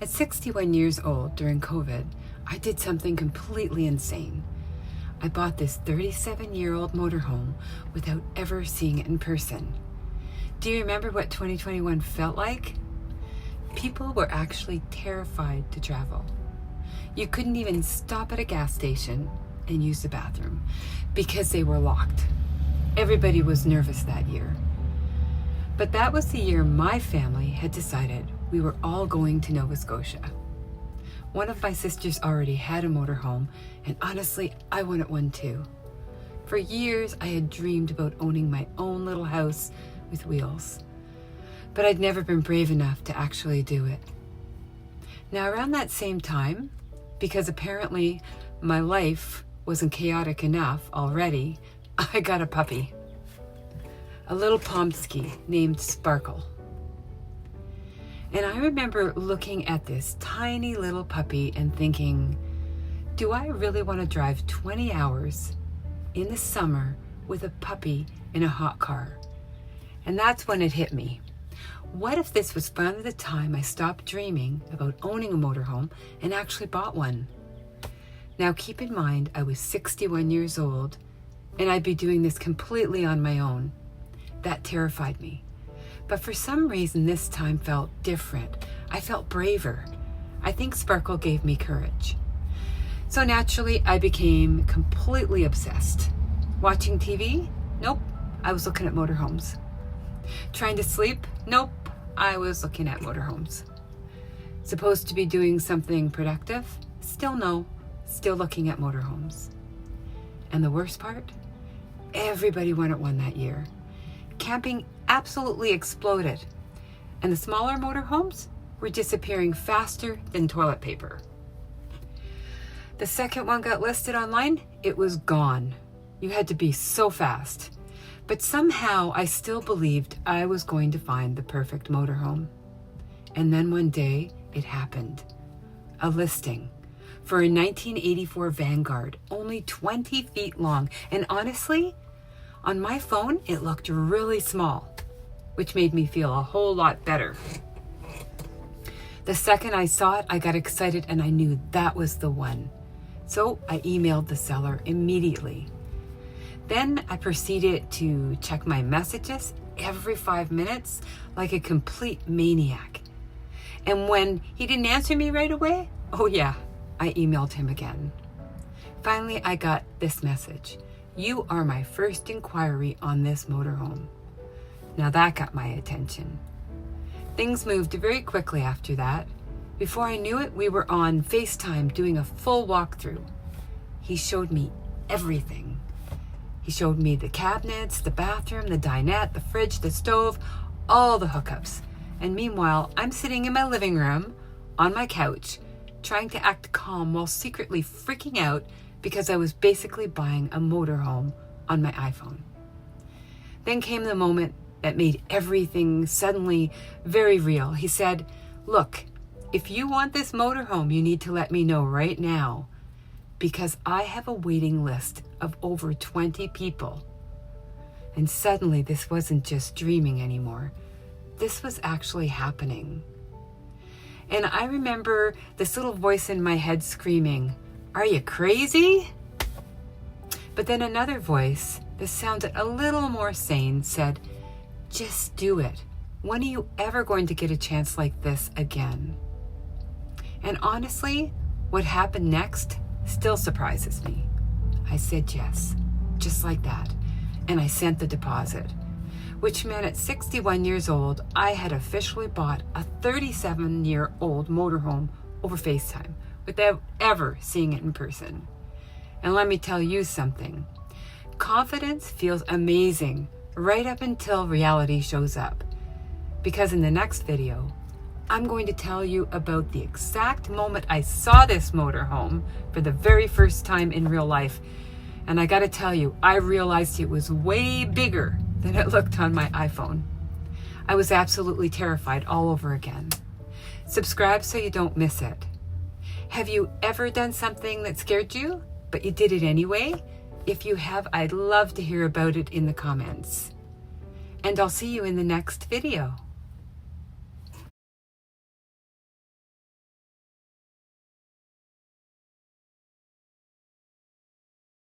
At 61 years old during COVID, I did something completely insane. I bought this 37-year-old motorhome without ever seeing it in person. Do you remember what 2021 felt like? People were actually terrified to travel. You couldn't even stop at a gas station and use the bathroom because they were locked. Everybody was nervous that year. But that was the year my family had decided we were all going to Nova Scotia. One of my sisters already had a motorhome, and honestly, I wanted one too. For years, I had dreamed about owning my own little house with wheels, but I'd never been brave enough to actually do it. Now, around that same time, because apparently my life wasn't chaotic enough already, I got a puppy. A little Pomsky named Sparkle. And I remember looking at this tiny little puppy and thinking, do I really want to drive 20 hours in the summer with a puppy in a hot car? And that's when it hit me. What if this was finally the time I stopped dreaming about owning a motorhome and actually bought one? Now keep in mind, I was 61 years old and I'd be doing this completely on my own. That terrified me. But for some reason, this time felt different. I felt braver. I think Sparkle gave me courage. So naturally, I became completely obsessed. Watching TV? Nope. I was looking at motorhomes. Trying to sleep? Nope. I was looking at motorhomes. Supposed to be doing something productive? Still no. Still looking at motorhomes. And the worst part? Everybody wanted one that year. Camping absolutely exploded, and the smaller motorhomes were disappearing faster than toilet paper. The second one got listed online, it was gone. You had to be so fast. But somehow I still believed I was going to find the perfect motorhome. And then one day it happened. A listing for a 1984 Vanguard, only 20 feet long, and honestly, on my phone, it looked really small, which made me feel a whole lot better. The second I saw it, I got excited and I knew that was the one. So I emailed the seller immediately. Then I proceeded to check my messages every 5 minutes like a complete maniac. And when he didn't answer me right away, oh yeah, I emailed him again. Finally, I got this message. You are my first inquiry on this motorhome. Now that got my attention. Things moved very quickly after that. Before I knew it, we were on FaceTime doing a full walkthrough. He showed me everything. He showed me the cabinets, the bathroom, the dinette, the fridge, the stove, all the hookups. And meanwhile, I'm sitting in my living room on my couch, trying to act calm while secretly freaking out because I was basically buying a motorhome on my iPhone. Then came the moment that made everything suddenly very real. He said, look, if you want this motorhome, you need to let me know right now because I have a waiting list of over 20 people. And suddenly this wasn't just dreaming anymore. This was actually happening. And I remember this little voice in my head screaming, are you crazy? But then another voice that sounded a little more sane said, just do it. When are you ever going to get a chance like this again? And honestly, what happened next still surprises me. I said yes, just like that. And I sent the deposit, which meant at 61 years old, I had officially bought a 37-year-old motorhome over FaceTime without ever seeing it in person. And let me tell you something. Confidence feels amazing right up until reality shows up. Because in the next video, I'm going to tell you about the exact moment I saw this motorhome for the very first time in real life. And I gotta tell you, I realized it was way bigger than it looked on my iPhone. I was absolutely terrified all over again. Subscribe so you don't miss it. Have you ever done something that scared you, but you did it anyway? If you have, I'd love to hear about it in the comments. And I'll see you in the next video.